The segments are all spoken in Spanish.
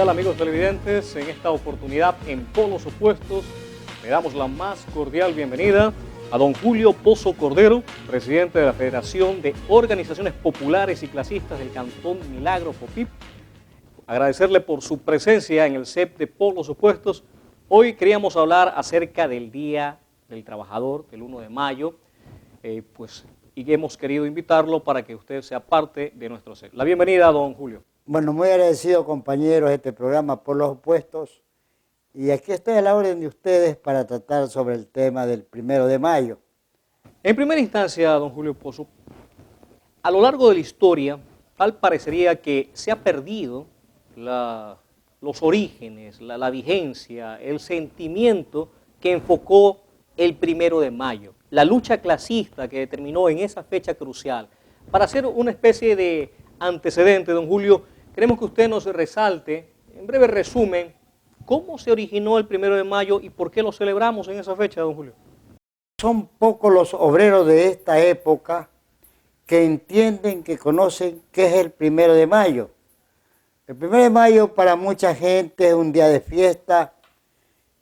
tal, amigos televidentes? En esta oportunidad, en Polos Opuestos, le damos la más cordial bienvenida a don Julio Pozo Cordero, presidente de la Federación de Organizaciones Populares y Clasistas del Cantón Milagro, FOPIP. Agradecerle por su presencia en el CEP de Polos Opuestos. Hoy queríamos hablar acerca del Día del Trabajador, del 1 de mayo, y hemos querido invitarlo para que usted sea parte de nuestro CEP. La bienvenida, don Julio. Bueno, muy agradecido, compañeros, de este programa Por los Opuestos. Y aquí estoy a la orden de ustedes para tratar sobre el tema del 1 de mayo. En primera instancia, don Julio Pozo, a lo largo de la historia, tal parecería que se ha perdido los orígenes, la vigencia, el sentimiento que enfocó el 1 de mayo, la lucha clasista que determinó en esa fecha crucial. Para hacer una especie de antecedente, don Julio, queremos que usted nos resalte, en breve resumen, cómo se originó el 1 de mayo y por qué lo celebramos en esa fecha, don Julio. Son pocos los obreros de esta época que entienden, que conocen qué es el 1 de mayo. El 1 de mayo para mucha gente es un día de fiesta.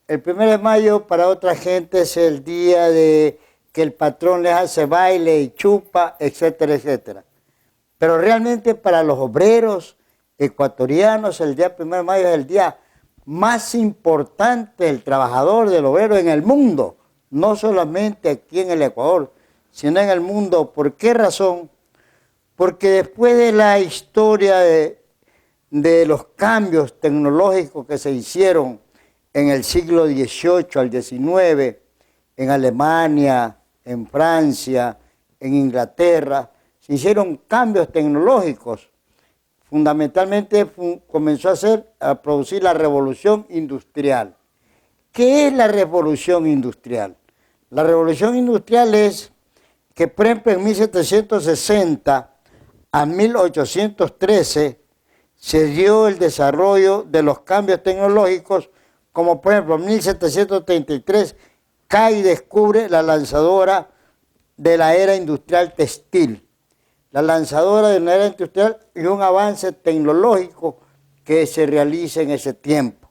El 1 de mayo para otra gente es el día de que el patrón les hace baile y chupa, etcétera, etcétera. Pero realmente para los obreros ecuatorianos el día 1 de mayo es el día más importante del trabajador, del obrero en el mundo. No solamente aquí en el Ecuador, sino en el mundo. ¿Por qué razón? Porque después de la historia de los cambios tecnológicos que se hicieron en el siglo XVIII al XIX, en Alemania, en Francia, en Inglaterra, se hicieron cambios tecnológicos. Fundamentalmente comenzó a producir la revolución industrial. ¿Qué es la revolución industrial? La revolución industrial es que, por ejemplo, en 1760 a 1813 se dio el desarrollo de los cambios tecnológicos, como por ejemplo en 1733 cae y descubre la lanzadora de la era industrial textil. La lanzadora de la era industrial y un avance tecnológico que se realiza en ese tiempo.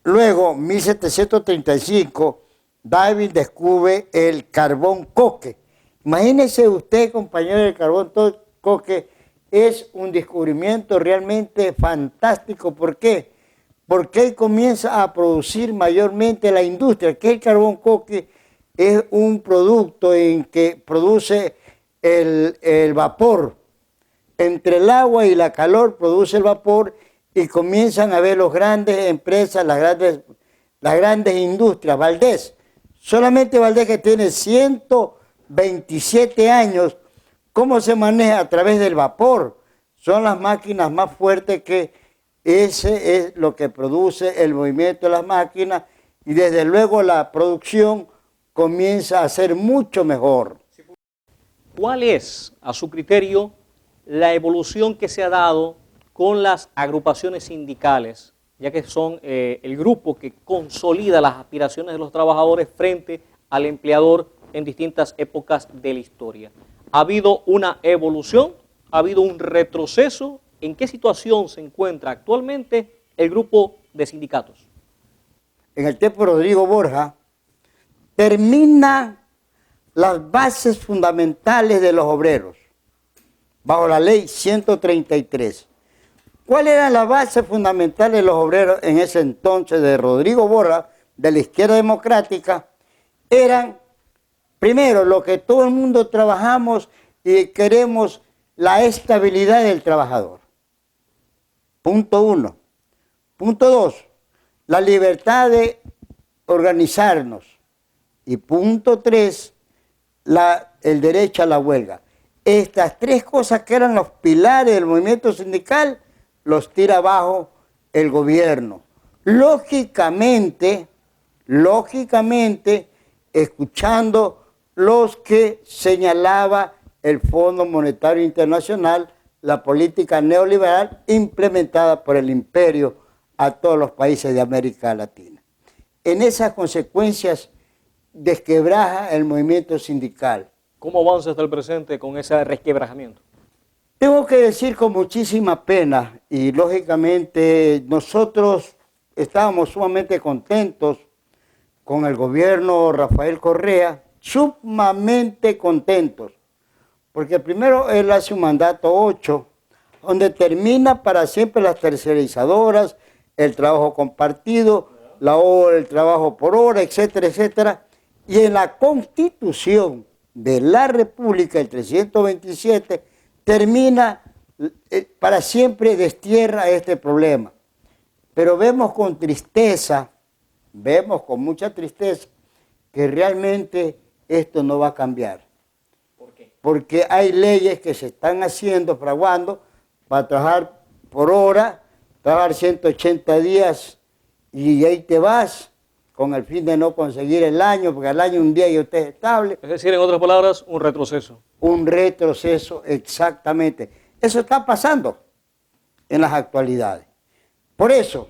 Luego, en 1735, Darwin descubre el carbón coque. Imagínese usted, compañero, el carbón coque es un descubrimiento realmente fantástico. ¿Por qué? Porque él comienza a producir mayormente la industria, que el carbón coque es un producto en que produce el vapor. Entre el agua y la calor produce el vapor y comienzan a ver las grandes empresas, las grandes industrias. Valdés, solamente Valdés, que tiene 127 años, ¿cómo se maneja? A través del vapor. Son las máquinas más fuertes, que ese es lo que produce el movimiento de las máquinas, y desde luego la producción comienza a ser mucho mejor. ¿Cuál es, a su criterio, la evolución que se ha dado con las agrupaciones sindicales, ya que son el grupo que consolida las aspiraciones de los trabajadores frente al empleador en distintas épocas de la historia? ¿Ha habido una evolución? ¿Ha habido un retroceso? ¿En qué situación se encuentra actualmente el grupo de sindicatos? En el tiempo de Rodrigo Borja, termina las bases fundamentales de los obreros, bajo la ley 133. ¿Cuál era la base fundamental de los obreros en ese entonces de Rodrigo Borja, de la izquierda democrática? Eran, primero, lo que todo el mundo trabajamos y queremos, la estabilidad del trabajador. Punto 1. Punto 2, la libertad de organizarnos. Y punto 3, el derecho a la huelga. Estas tres cosas, que eran los pilares del movimiento sindical, los tira abajo el gobierno. Lógicamente, escuchando los que señalaba el Fondo Monetario Internacional, la política neoliberal implementada por el imperio a todos los países de América Latina. En esas consecuencias desquebraja el movimiento sindical. ¿Cómo avanza hasta el presente con ese resquebrajamiento? Tengo que decir con muchísima pena y lógicamente nosotros estábamos sumamente contentos con el gobierno Rafael Correa, sumamente contentos, porque primero él hace un mandato 8, donde termina para siempre las tercerizadoras, el trabajo compartido, el trabajo por hora, etcétera, etcétera, y en la Constitución de la República, el 327, termina para siempre, destierra este problema. Pero vemos con tristeza, vemos con mucha tristeza, que realmente esto no va a cambiar. ¿Por qué? Porque hay leyes que se están haciendo, fraguando, para trabajar por hora, trabajar 180 días y ahí te vas, con el fin de no conseguir el año, porque al año un día ya usted es estable. Es decir, en otras palabras, un retroceso. Un retroceso, exactamente. Eso está pasando en las actualidades. Por eso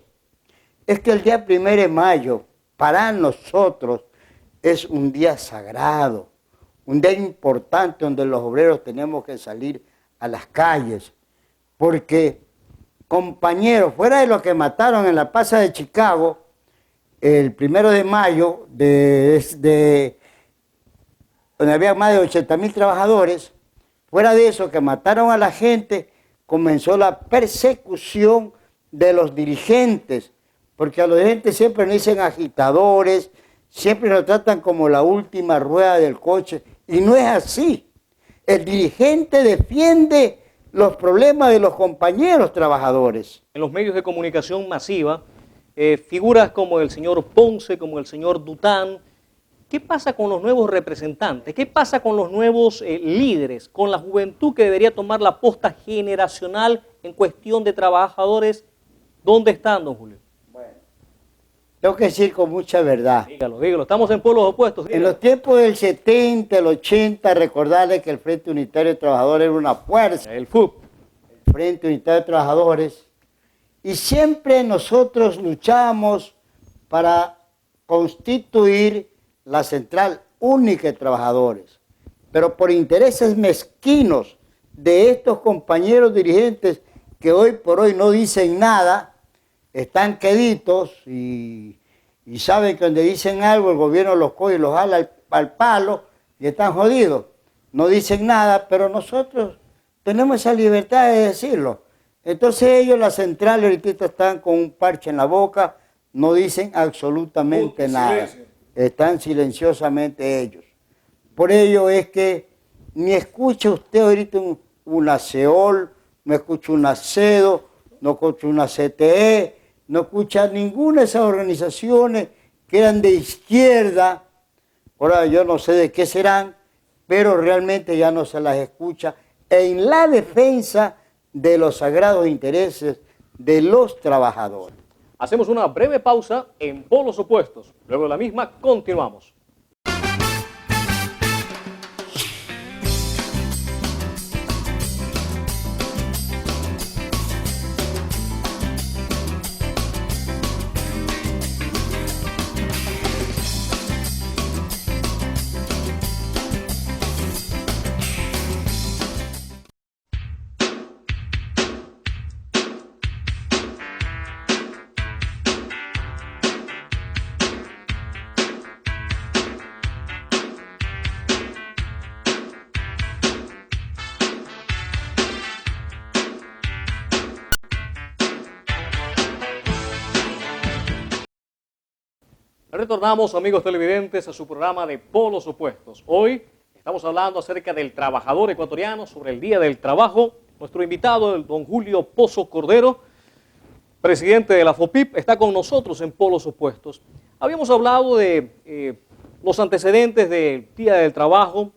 es que el día 1 de mayo para nosotros es un día sagrado, un día importante donde los obreros tenemos que salir a las calles, porque compañeros, fuera de lo que mataron en la plaza de Chicago, el 1 de mayo, donde había más de 80.000 trabajadores, fuera de eso que mataron a la gente, comenzó la persecución de los dirigentes, porque a los dirigentes siempre nos dicen agitadores, siempre nos tratan como la última rueda del coche, y no es así. El dirigente defiende los problemas de los compañeros trabajadores. En los medios de comunicación masiva, figuras como el señor Ponce, como el señor Dután. ¿Qué pasa con los nuevos representantes? ¿Qué pasa con los nuevos líderes, con la juventud que debería tomar la posta generacional en cuestión de trabajadores? ¿Dónde están, don Julio? Bueno, tengo que decir con mucha verdad. Dígalo, estamos en polos opuestos. En los tiempos del 70, el 80, recordarles que el Frente Unitario de Trabajadores era una fuerza. El FUP. El Frente Unitario de Trabajadores. Y siempre nosotros luchamos para constituir la Central Única de Trabajadores. Pero por intereses mezquinos de estos compañeros dirigentes que hoy por hoy no dicen nada, están queditos y saben que donde dicen algo el gobierno los coge y los jala al palo y están jodidos. No dicen nada, pero nosotros tenemos esa libertad de decirlo. Entonces ellos, la central, ahorita están con un parche en la boca, no dicen absolutamente nada. Están silenciosamente ellos. Por ello es que ni escucha usted ahorita una CEOL, no escucha una CEDO, no escucha una CTE, no escucha ninguna de esas organizaciones que eran de izquierda. Ahora yo no sé de qué serán, pero realmente ya no se las escucha en la defensa de los sagrados intereses de los trabajadores. Hacemos una breve pausa en polos opuestos. Luego de la misma, continuamos. Retornamos, amigos televidentes, a su programa de Polos Opuestos. Hoy estamos hablando acerca del trabajador ecuatoriano, sobre el Día del Trabajo. Nuestro invitado, el don Julio Pozo Cordero, presidente de la FOPIP, está con nosotros en Polos Opuestos. Habíamos hablado de los antecedentes del Día del Trabajo.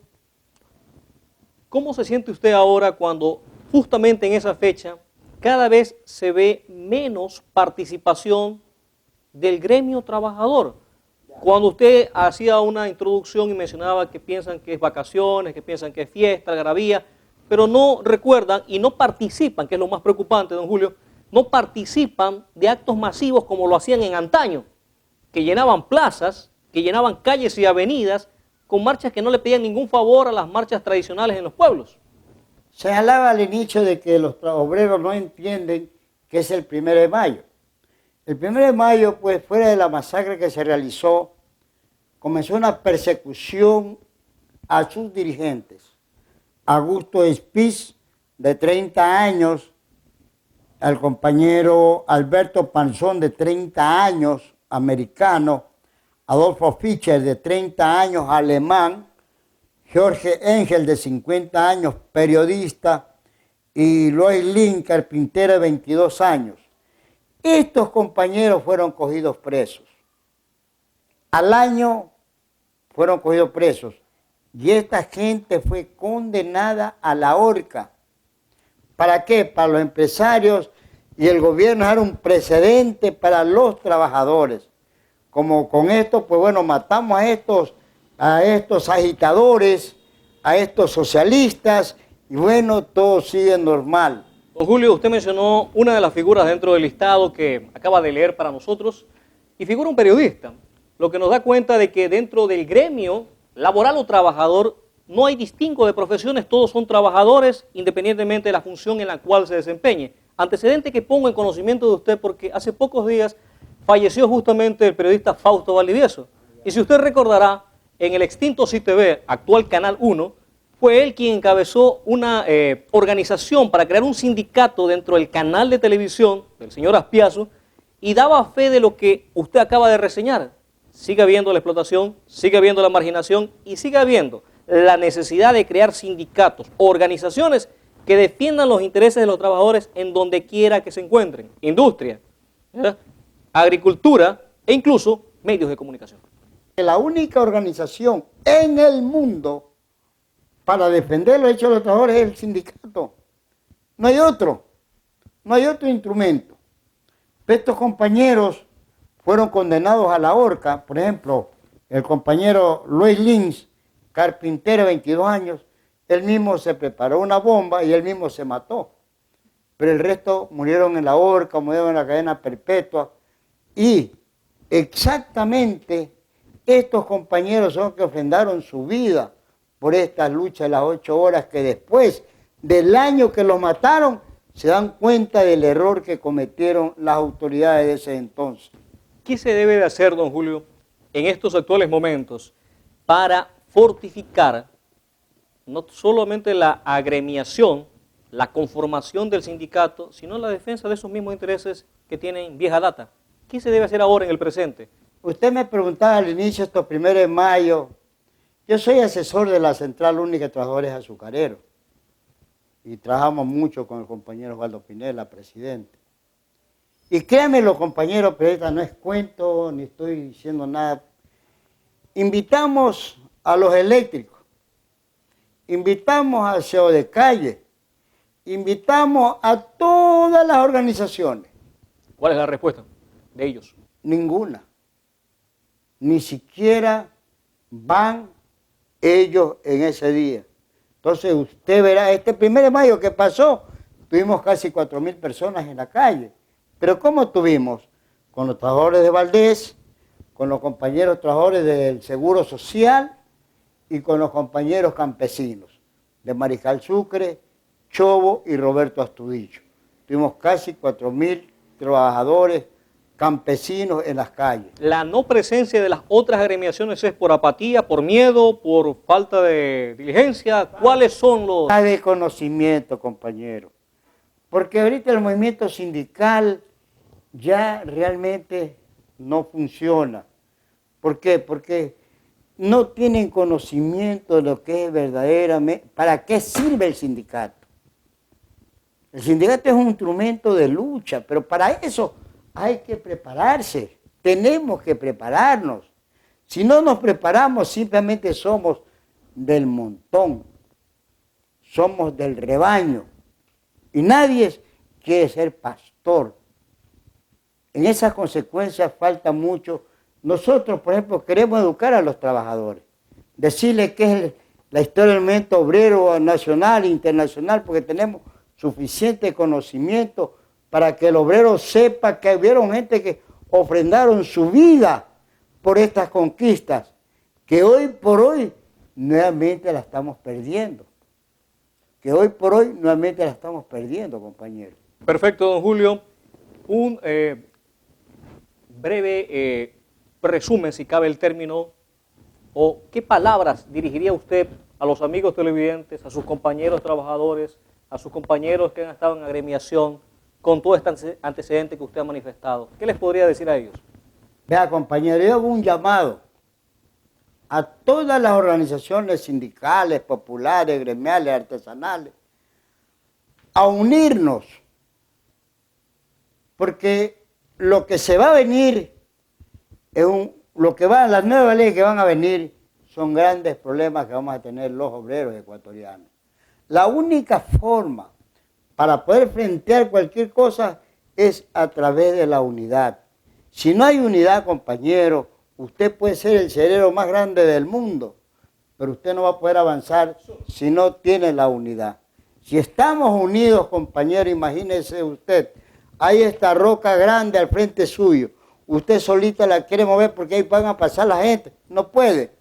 ¿Cómo se siente usted ahora cuando justamente en esa fecha cada vez se ve menos participación del gremio trabajador? Cuando usted hacía una introducción y mencionaba que piensan que es vacaciones, que piensan que es fiesta, algarabía, pero no recuerdan y no participan, que es lo más preocupante, don Julio, no participan de actos masivos como lo hacían en antaño, que llenaban plazas, que llenaban calles y avenidas con marchas que no le pedían ningún favor a las marchas tradicionales en los pueblos. Señalaba al inicio de que los obreros no entienden qué es el 1 de mayo. El 1 de mayo, pues, fuera de la masacre que se realizó, comenzó una persecución a sus dirigentes. Augusto Spies, de 30 años, al compañero Alberto Panzón, de 30 años, americano, Adolfo Fischer, de 30 años, alemán, Jorge Engel, de 50 años, periodista, y Lois Lin, carpintero, de 22 años. Estos compañeros fueron cogidos presos. Al año fueron cogidos presos. Y esta gente fue condenada a la horca. ¿Para qué? Para los empresarios y el gobierno era un precedente para los trabajadores. Como con esto, pues bueno, matamos a estos agitadores, a estos socialistas, y bueno, todo sigue normal. Don Julio, usted mencionó una de las figuras dentro del listado que acaba de leer para nosotros, y figura un periodista, lo que nos da cuenta de que dentro del gremio laboral o trabajador no hay distingo de profesiones, todos son trabajadores independientemente de la función en la cual se desempeñe. Antecedente que pongo en conocimiento de usted porque hace pocos días falleció justamente el periodista Fausto Valdivieso. Y si usted recordará, en el extinto CITV, actual Canal 1, fue él quien encabezó una organización para crear un sindicato dentro del canal de televisión del señor Aspiazu y daba fe de lo que usted acaba de reseñar. Sigue habiendo la explotación, sigue habiendo la marginación y sigue habiendo la necesidad de crear sindicatos, organizaciones que defiendan los intereses de los trabajadores en donde quiera que se encuentren. Industria, ¿verdad?, agricultura e incluso medios de comunicación. La única organización en el mundo para defender los derechos de los trabajadores es el sindicato. No hay otro instrumento. Estos compañeros fueron condenados a la horca. Por ejemplo, el compañero Luis Lins, carpintero de 22 años, él mismo se preparó una bomba y él mismo se mató. Pero el resto murieron en la horca, murieron en la cadena perpetua. Y exactamente estos compañeros son los que ofrendaron su vida por esta lucha de las 8 horas que después del año que los mataron se dan cuenta del error que cometieron las autoridades de ese entonces. ¿Qué se debe de hacer, don Julio, en estos actuales momentos para fortificar no solamente la agremiación, la conformación del sindicato, sino la defensa de esos mismos intereses que tienen vieja data? ¿Qué se debe hacer ahora en el presente? Usted me preguntaba al inicio, estos 1 de mayo, yo soy asesor de la Central Única de Trabajadores Azucareros y trabajamos mucho con el compañero Osvaldo Pinela, presidente. Y créanme los compañeros periodistas, no es cuento ni estoy diciendo nada. Invitamos a los eléctricos, invitamos al CEO de calle, invitamos a todas las organizaciones. ¿Cuál es la respuesta de ellos? Ninguna. Ni siquiera van ellos en ese día. Entonces usted verá, este 1 de mayo que pasó, tuvimos casi 4.000 personas en la calle. Pero ¿cómo tuvimos? Con los trabajadores de Valdés, con los compañeros trabajadores del Seguro Social y con los compañeros campesinos de Mariscal Sucre, Chobo y Roberto Astudillo. Tuvimos casi 4.000 trabajadores campesinos en las calles. ¿La no presencia de las otras agremiaciones es por apatía, por miedo, por falta de diligencia? ¿Cuáles son los...? De conocimiento, compañero. Porque ahorita el movimiento sindical ya realmente no funciona. ¿Por qué? Porque no tienen conocimiento de lo que es verdaderamente, para qué sirve el sindicato. El sindicato es un instrumento de lucha, pero para eso hay que prepararse, tenemos que prepararnos. Si no nos preparamos, simplemente somos del montón, somos del rebaño. Y nadie quiere ser pastor. En esas consecuencias falta mucho. Nosotros, por ejemplo, queremos educar a los trabajadores, decirles qué es la historia del movimiento obrero nacional e internacional, porque tenemos suficiente conocimiento para que el obrero sepa que hubieron gente que ofrendaron su vida por estas conquistas, que hoy por hoy nuevamente la estamos perdiendo. que hoy por hoy nuevamente la estamos perdiendo, compañeros. Perfecto, don Julio. Un breve resumen, si cabe el término, o qué palabras dirigiría usted a los amigos televidentes, a sus compañeros trabajadores, a sus compañeros que han estado en agremiación, con todo este antecedente que usted ha manifestado. ¿Qué les podría decir a ellos? Vea, compañero, yo hago un llamado a todas las organizaciones sindicales, populares, gremiales, artesanales, a unirnos, porque lo que se va a venir, las nuevas leyes que van a venir son grandes problemas que vamos a tener los obreros ecuatorianos. La única forma para poder frentear cualquier cosa es a través de la unidad. Si no hay unidad, compañero, usted puede ser el cerebro más grande del mundo, pero usted no va a poder avanzar si no tiene la unidad. Si estamos unidos, compañero, imagínese usted, hay esta roca grande al frente suyo, usted solita la quiere mover porque ahí van a pasar la gente, no puede.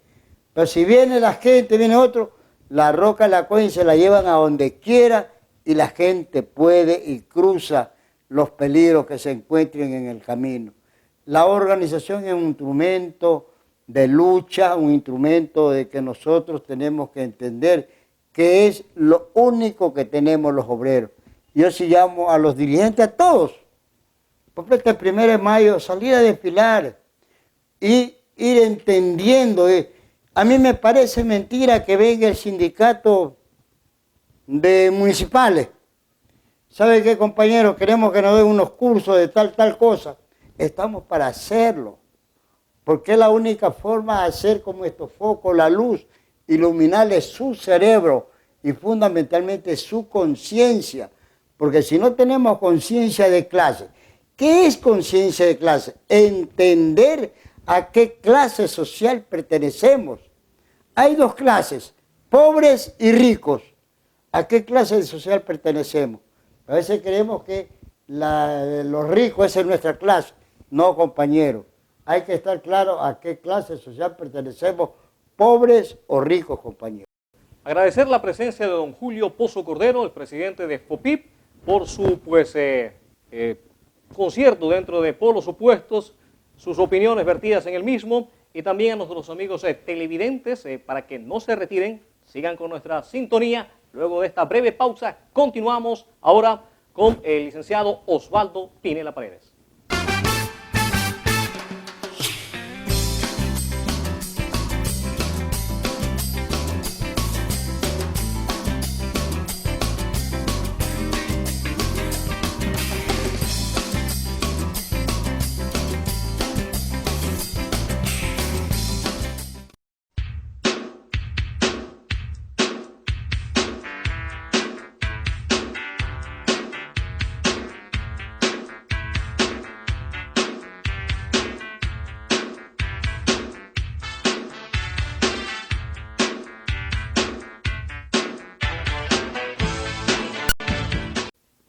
Pero si viene la gente, viene otro, la roca la cogen y se la llevan a donde quiera y la gente puede y cruza los peligros que se encuentren en el camino. La organización es un instrumento de lucha, un instrumento de que nosotros tenemos que entender que es lo único que tenemos los obreros. Yo sí llamo a los dirigentes, a todos, porque este 1 de mayo salir a desfilar y ir entendiendo. A mí me parece mentira que venga el sindicato de municipales. ¿Sabe qué, compañeros? Queremos que nos den unos cursos de tal cosa. Estamos para hacerlo, porque es la única forma de hacer como estos focos, la luz, iluminarle su cerebro y fundamentalmente su conciencia, porque si no tenemos conciencia de clase, ¿qué es conciencia de clase? Entender a qué clase social pertenecemos. Hay dos clases, pobres y ricos. ¿A qué clase social pertenecemos? A veces creemos que los ricos esa es nuestra clase. No, compañero. Hay que estar claro a qué clase social pertenecemos, pobres o ricos, compañeros. Agradecer la presencia de don Julio Pozo Cordero, el presidente de FOPIP, por su concierto dentro de Polos Opuestos, sus opiniones vertidas en el mismo, y también a nuestros amigos televidentes para que no se retiren, sigan con nuestra sintonía. Luego de esta breve pausa, continuamos ahora con el licenciado Osvaldo Pinela Paredes.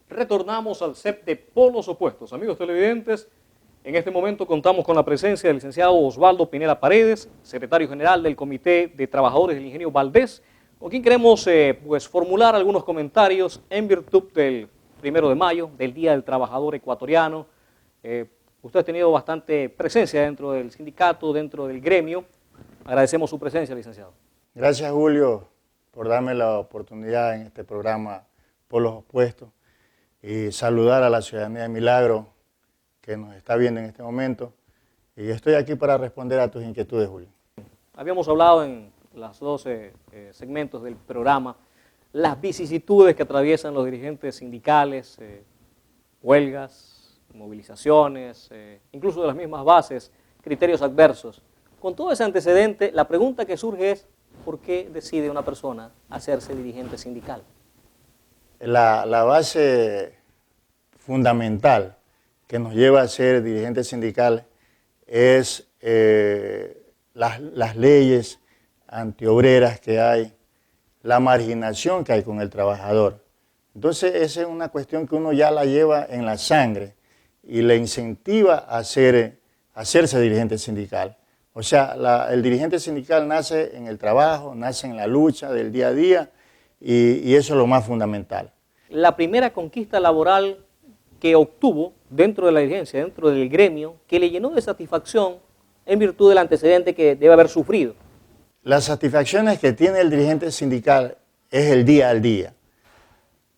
Retornamos al CEP de Polos Opuestos. Amigos televidentes, en este momento contamos con la presencia del licenciado Osvaldo Pinela Paredes, secretario general del Comité de Trabajadores del Ingenio Valdés, con quien queremos formular algunos comentarios en virtud del 1 de mayo, del Día del Trabajador Ecuatoriano. Usted ha tenido bastante presencia dentro del sindicato, dentro del gremio. Agradecemos su presencia, licenciado. Gracias, Julio, por darme la oportunidad en este programa Polos Opuestos. Y saludar a la ciudadanía de Milagro que nos está viendo en este momento. Y estoy aquí para responder a tus inquietudes, Julio. Habíamos hablado en los 12 segmentos del programa las vicisitudes que atraviesan los dirigentes sindicales, huelgas, movilizaciones, incluso de las mismas bases, criterios adversos. Con todo ese antecedente, la pregunta que surge es, ¿por qué decide una persona hacerse dirigente sindical? La base fundamental que nos lleva a ser dirigentes sindicales es las leyes antiobreras que hay, la marginación que hay con el trabajador. Entonces esa es una cuestión que uno ya la lleva en la sangre y le incentiva a hacerse dirigente sindical. O sea, el dirigente sindical nace en el trabajo, nace en la lucha del día a día y eso es lo más fundamental. La primera conquista laboral que obtuvo dentro de la dirigencia, dentro del gremio, que le llenó de satisfacción en virtud del antecedente que debe haber sufrido. Las satisfacciones que tiene el dirigente sindical es el día al día.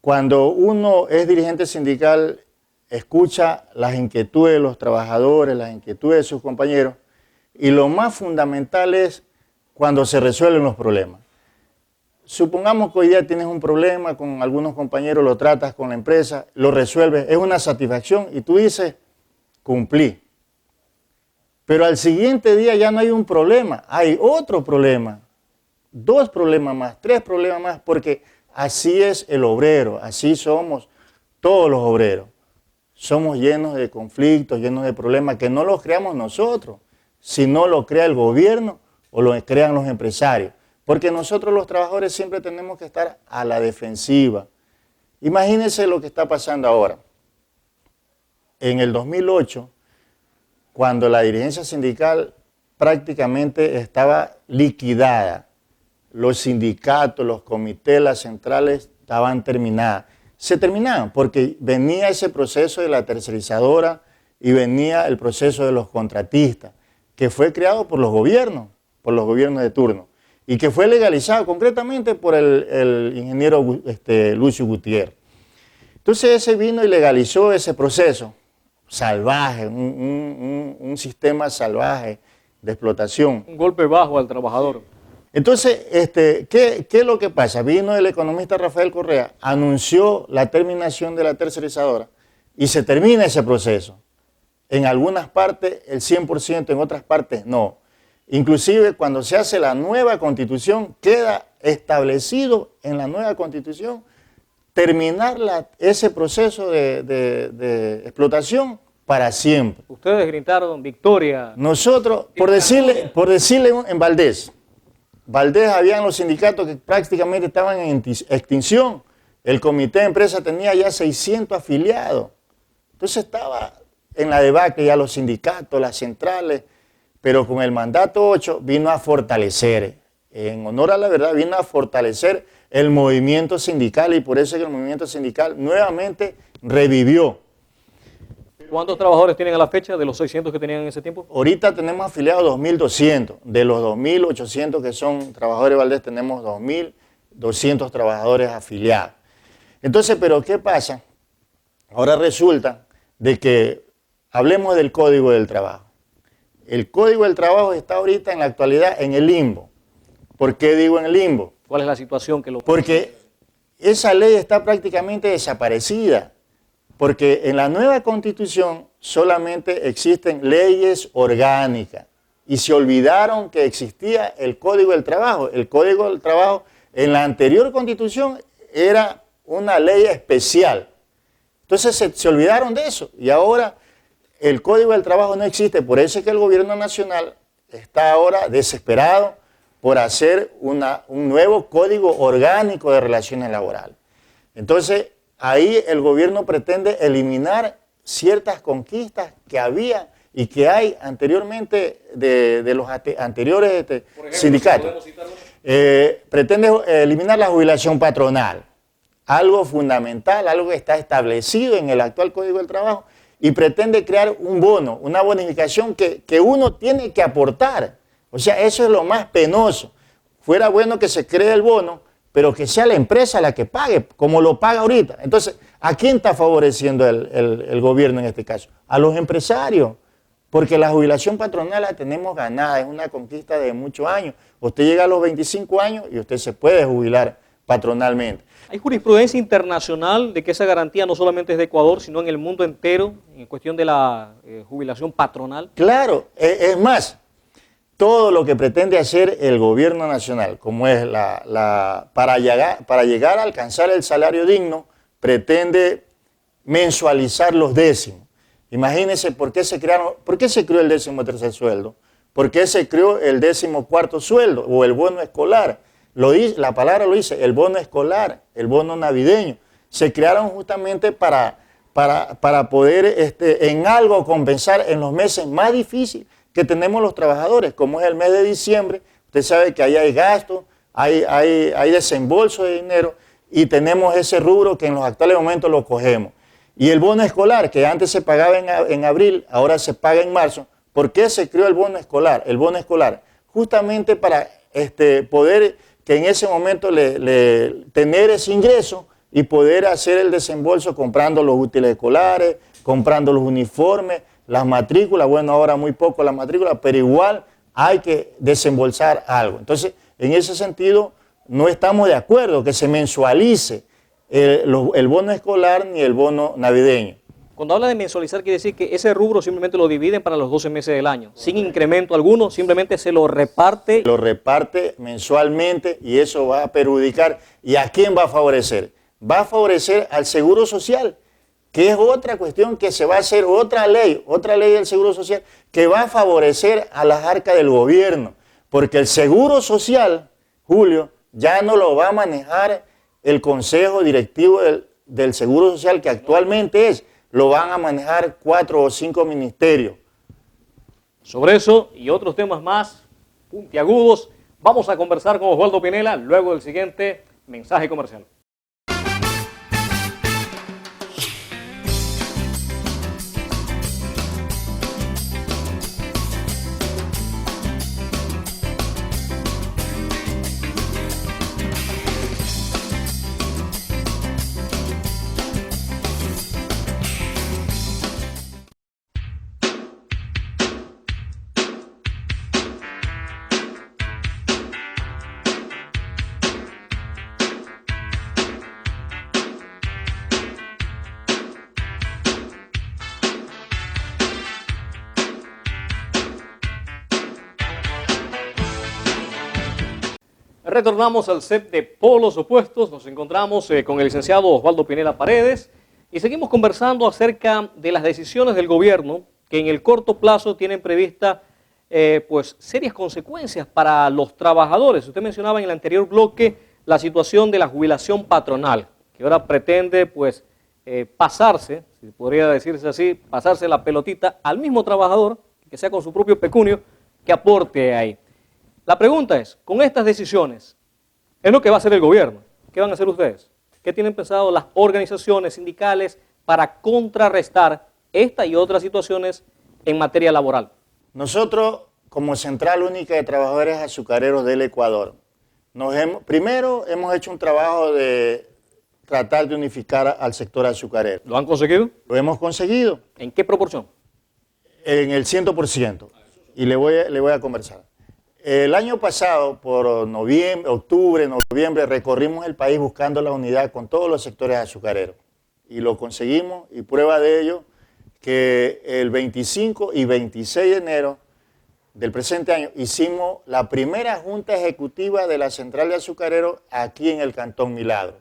Cuando uno es dirigente sindical, escucha las inquietudes de los trabajadores, las inquietudes de sus compañeros, y lo más fundamental es cuando se resuelven los problemas. Supongamos que hoy día tienes un problema con algunos compañeros, lo tratas con la empresa, lo resuelves, es una satisfacción y tú dices, cumplí. Pero al siguiente día ya no hay un problema, hay otro problema, 2 problemas más, 3 problemas más, porque así es el obrero, así somos todos los obreros. Somos llenos de conflictos, llenos de problemas que no los creamos nosotros, sino lo crea el gobierno o lo crean los empresarios. Porque nosotros los trabajadores siempre tenemos que estar a la defensiva. Imagínense lo que está pasando ahora. En el 2008, cuando la dirigencia sindical prácticamente estaba liquidada, los sindicatos, los comités, las centrales estaban terminadas. Se terminaban porque venía ese proceso de la tercerizadora y venía el proceso de los contratistas, que fue creado por los gobiernos de turno, y que fue legalizado concretamente por el ingeniero Lucio Gutiérrez. Entonces ese vino y legalizó ese proceso salvaje, un sistema salvaje de explotación. Un golpe bajo al trabajador. Entonces, ¿qué es lo que pasa? Vino el economista Rafael Correa, anunció la terminación de la tercerizadora y se termina ese proceso. En algunas partes el 100%, en otras partes no. Inclusive cuando se hace la nueva constitución, queda establecido en la nueva constitución terminar ese proceso de explotación para siempre. Ustedes gritaron victoria. Nosotros, por decirle en Valdés habían los sindicatos que prácticamente estaban en extinción. El comité de empresa tenía ya 600 afiliados. Entonces estaba en la debacle ya los sindicatos, las centrales, pero con el mandato 8 vino a fortalecer, en honor a la verdad, vino a fortalecer el movimiento sindical y por eso es que el movimiento sindical nuevamente revivió. ¿Cuántos trabajadores tienen a la fecha de los 600 que tenían en ese tiempo? Ahorita tenemos afiliados 2.200. De los 2.800 que son trabajadores de Valdés, tenemos 2.200 trabajadores afiliados. Entonces, ¿pero qué pasa? Ahora resulta de que hablemos del Código del Trabajo. El Código del Trabajo está ahorita en la actualidad en el limbo. ¿Por qué digo en el limbo? ¿Cuál es la situación que lo... Porque esa ley está prácticamente desaparecida. Porque en la nueva Constitución solamente existen leyes orgánicas y se olvidaron que existía el Código del Trabajo. El Código del Trabajo en la anterior Constitución era una ley especial. Entonces se olvidaron de eso y ahora el Código del Trabajo no existe. Por eso es que el gobierno nacional está ahora desesperado por hacer un nuevo Código Orgánico de Relaciones Laborales. Entonces, ahí el gobierno pretende eliminar ciertas conquistas que había y que hay anteriormente de los anteriores sindicatos. Pretende eliminar la jubilación patronal, algo fundamental, algo que está establecido en el actual Código del Trabajo, y pretende crear un bono, una bonificación que uno tiene que aportar. O sea, eso es lo más penoso. Fuera bueno que se cree el bono, pero que sea la empresa la que pague, como lo paga ahorita. Entonces, ¿a quién está favoreciendo el gobierno en este caso? A los empresarios, porque la jubilación patronal la tenemos ganada, es una conquista de muchos años. Usted llega a los 25 años y usted se puede jubilar patronalmente. Hay jurisprudencia internacional de que esa garantía no solamente es de Ecuador, sino en el mundo entero, en cuestión de la jubilación patronal. Claro, es más, todo lo que pretende hacer el gobierno nacional, como es para llegar a alcanzar el salario digno, pretende mensualizar los décimos. Imagínense por qué se creó el 13º sueldo, por qué se creó el 14º sueldo o el bono escolar. La palabra lo dice, el bono escolar, el bono navideño. Se crearon justamente para poder en algo compensar en los meses más difíciles que tenemos los trabajadores, como es el mes de diciembre. Usted sabe que ahí hay gastos, hay desembolso de dinero y tenemos ese rubro que en los actuales momentos lo cogemos. Y el bono escolar, que antes se pagaba en abril, ahora se paga en marzo. ¿Por qué se creó el bono escolar? El bono escolar, justamente para poder que en ese momento tener ese ingreso y poder hacer el desembolso comprando los útiles escolares, comprando los uniformes, las matrículas. Bueno, ahora muy poco las matrículas, pero igual hay que desembolsar algo. Entonces, en ese sentido, no estamos de acuerdo que se mensualice el bono escolar ni el bono navideño. Cuando habla de mensualizar, quiere decir que ese rubro simplemente lo dividen para los 12 meses del año, sin incremento alguno, simplemente se lo reparte. Lo reparte mensualmente y eso va a perjudicar. ¿Y a quién va a favorecer? Va a favorecer al Seguro Social, que es otra cuestión que se va a hacer otra ley del Seguro Social, que va a favorecer a las arcas del gobierno, porque el Seguro Social, Julio, ya no lo va a manejar el Consejo Directivo del Seguro Social, que actualmente lo van a manejar 4 o 5 ministerios. Sobre eso y otros temas más puntiagudos, vamos a conversar con Osvaldo Pinela luego del siguiente mensaje comercial. Retornamos al set de Polos Opuestos, nos encontramos con el licenciado Osvaldo Pinela Paredes y seguimos conversando acerca de las decisiones del gobierno que en el corto plazo tienen prevista pues serias consecuencias para los trabajadores. Usted mencionaba en el anterior bloque la situación de la jubilación patronal, que ahora pretende pues pasarse, si podría decirse así, pasarse la pelotita al mismo trabajador, que sea con su propio pecunio, que aporte ahí. La pregunta es, con estas decisiones, es lo que va a hacer el gobierno. ¿Qué van a hacer ustedes? ¿Qué tienen pensado las organizaciones sindicales para contrarrestar esta y otras situaciones en materia laboral? Nosotros, como Central Única de Trabajadores Azucareros del Ecuador, primero hemos hecho un trabajo de tratar de unificar al sector azucarero. ¿Lo han conseguido? Lo hemos conseguido. ¿En qué proporción? En el 100%. Y le voy a conversar. El año pasado, por octubre, noviembre, recorrimos el país buscando la unidad con todos los sectores azucareros. Y lo conseguimos, y prueba de ello, que el 25 y 26 de enero del presente año hicimos la primera junta ejecutiva de la Central de Azucareros aquí en el Cantón Milagro,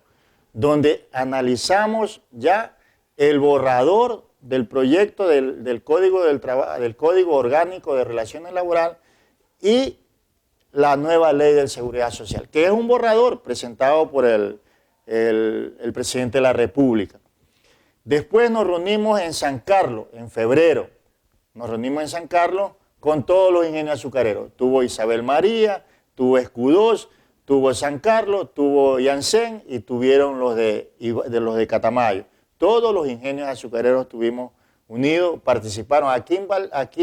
donde analizamos ya el borrador del proyecto del Código Orgánico de Relaciones Laborales y la nueva ley de seguridad social, que es un borrador presentado por el presidente de la República. Después nos reunimos en San Carlos, en febrero. Nos reunimos en San Carlos con todos los ingenios azucareros. Tuvo Isabel María, tuvo Escudos, tuvo San Carlos, tuvo Janssen y tuvieron los de Catamayo. Todos los ingenios azucareros estuvimos unidos, participaron. Aquí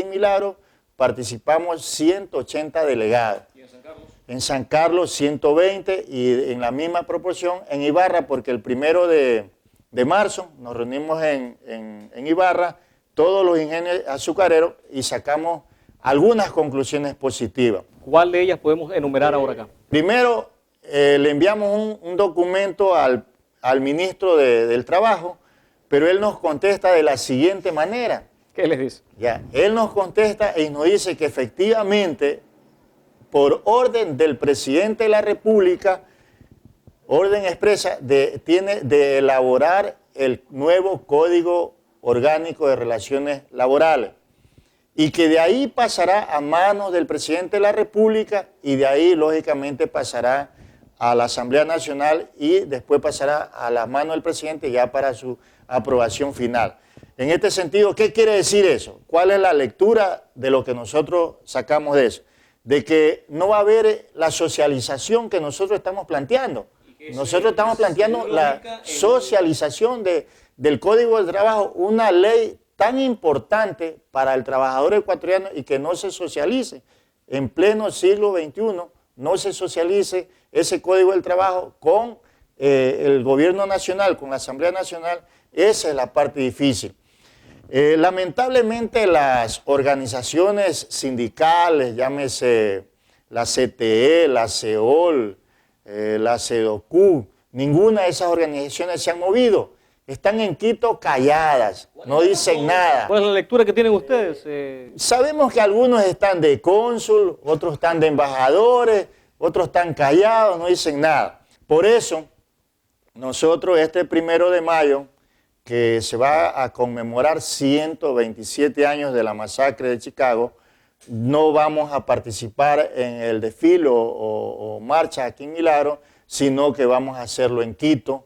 en Milagro participamos 180 delegados. En San Carlos 120 y en la misma proporción en Ibarra, porque el 1 de marzo nos reunimos en Ibarra, todos los ingenios azucareros, y sacamos algunas conclusiones positivas. ¿Cuál de ellas podemos enumerar ahora acá? Primero, le enviamos un documento al ministro del Trabajo, pero él nos contesta de la siguiente manera. ¿Qué les dice? Ya, él nos contesta y nos dice que efectivamente, por orden del presidente de la República, orden expresa, tiene de elaborar el nuevo Código Orgánico de Relaciones Laborales y que de ahí pasará a manos del presidente de la República y de ahí, lógicamente, pasará a la Asamblea Nacional y después pasará a las manos del presidente ya para su aprobación final. En este sentido, ¿qué quiere decir eso? ¿Cuál es la lectura de lo que nosotros sacamos de eso? de que no va a haber la socialización que nosotros estamos planteando. Nosotros estamos planteando la socialización del Código del Trabajo, una ley tan importante para el trabajador ecuatoriano y que no se socialice. En pleno siglo XXI, no se socialice ese Código del Trabajo con el gobierno nacional, con la Asamblea Nacional. Esa es la parte difícil. Lamentablemente las organizaciones sindicales, llámese la CTE, la CEOL, la CEDOCU, ninguna de esas organizaciones se han movido. Están en Quito calladas, no dicen nada. ¿Cuál es la lectura que tienen ustedes? Sabemos que algunos están de cónsul, otros están de embajadores, otros están callados, no dicen nada. Por eso, nosotros este 1 de mayo, que se va a conmemorar 127 años de la masacre de Chicago, no vamos a participar en el desfile o marcha aquí en Milagro, sino que vamos a hacerlo en Quito,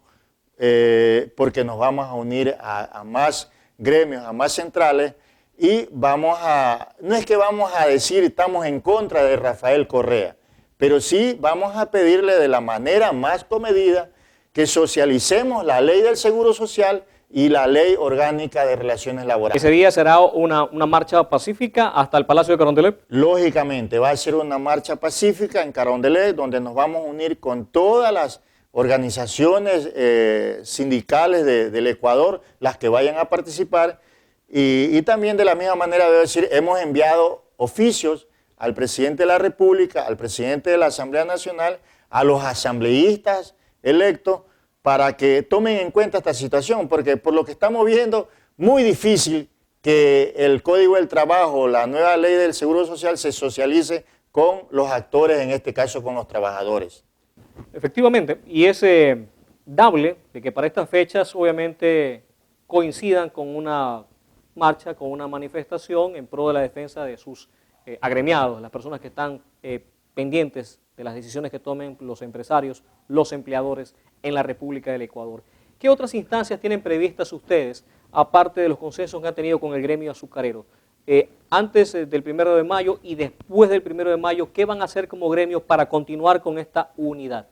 porque nos vamos a unir a más gremios, a más centrales, y no es que vamos a decir estamos en contra de Rafael Correa, pero sí vamos a pedirle de la manera más comedida que socialicemos la ley del Seguro Social y la ley orgánica de relaciones laborales. Ese día será una marcha pacífica hasta el Palacio de Carondelet. Lógicamente, va a ser una marcha pacífica en Carondelet, donde nos vamos a unir con todas las organizaciones sindicales del Ecuador, las que vayan a participar, y también de la misma manera, debo decir, hemos enviado oficios al presidente de la República, al presidente de la Asamblea Nacional, a los asambleístas electos, para que tomen en cuenta esta situación, porque por lo que estamos viendo, muy difícil que el Código del Trabajo, la nueva ley del Seguro Social, se socialice con los actores, en este caso con los trabajadores. Efectivamente, y es dable de que para estas fechas obviamente coincidan con una marcha, con una manifestación en pro de la defensa de sus agremiados, las personas que están pendientes de las decisiones que tomen los empresarios, los empleadores en la República del Ecuador. ¿Qué otras instancias tienen previstas ustedes, aparte de los consensos que han tenido con el gremio azucarero? Antes del 1 de mayo y después del 1 de mayo, ¿qué van a hacer como gremio para continuar con esta unidad?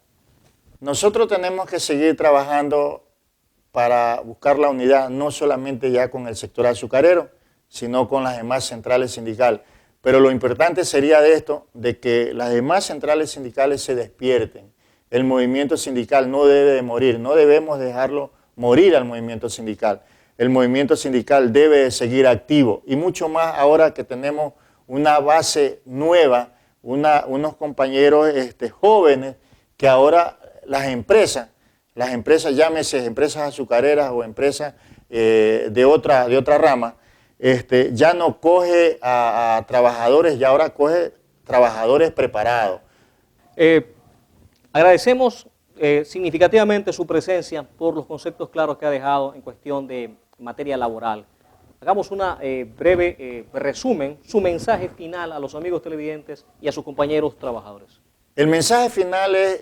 Nosotros tenemos que seguir trabajando para buscar la unidad, no solamente ya con el sector azucarero, sino con las demás centrales sindicales. Pero lo importante sería de esto, de que las demás centrales sindicales se despierten. El movimiento sindical no debe de morir, no debemos dejarlo morir al movimiento sindical. El movimiento sindical debe de seguir activo, y mucho más ahora que tenemos una base nueva, unos compañeros jóvenes, que ahora las empresas, llámese empresas azucareras o empresas de otra rama, ya no coge a trabajadores, ya ahora coge trabajadores preparados. Agradecemos significativamente su presencia por los conceptos claros que ha dejado en cuestión de materia laboral. Hagamos una breve resumen, su mensaje final a los amigos televidentes y a sus compañeros trabajadores. El mensaje final es,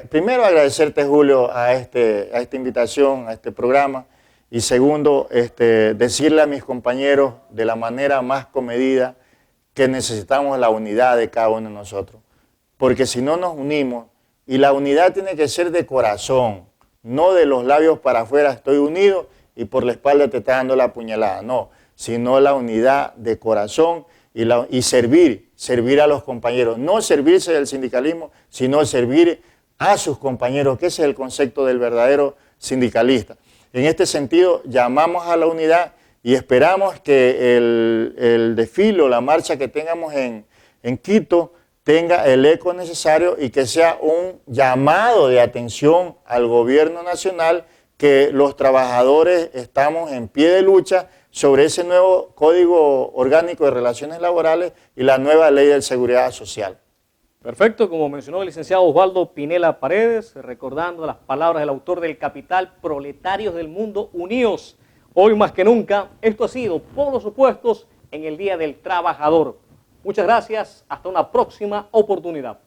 primero, agradecerte, Julio, a esta invitación, a este programa, y segundo, decirle a mis compañeros de la manera más comedida que necesitamos la unidad de cada uno de nosotros, porque si no nos unimos, y la unidad tiene que ser de corazón, no de los labios para afuera, estoy unido y por la espalda te está dando la puñalada, no, sino la unidad de corazón y servir a los compañeros, no servirse del sindicalismo, sino servir a sus compañeros, que ese es el concepto del verdadero sindicalista. En este sentido, llamamos a la unidad y esperamos que el desfile o la marcha que tengamos en Quito tenga el eco necesario y que sea un llamado de atención al gobierno nacional, que los trabajadores estamos en pie de lucha sobre ese nuevo Código Orgánico de Relaciones Laborales y la nueva Ley de Seguridad Social. Perfecto, como mencionó el licenciado Osvaldo Pinela Paredes, recordando las palabras del autor del Capital: proletarios del mundo, unidos. Hoy más que nunca, esto ha sido Polos Opuestos en el Día del Trabajador. Muchas gracias, hasta una próxima oportunidad.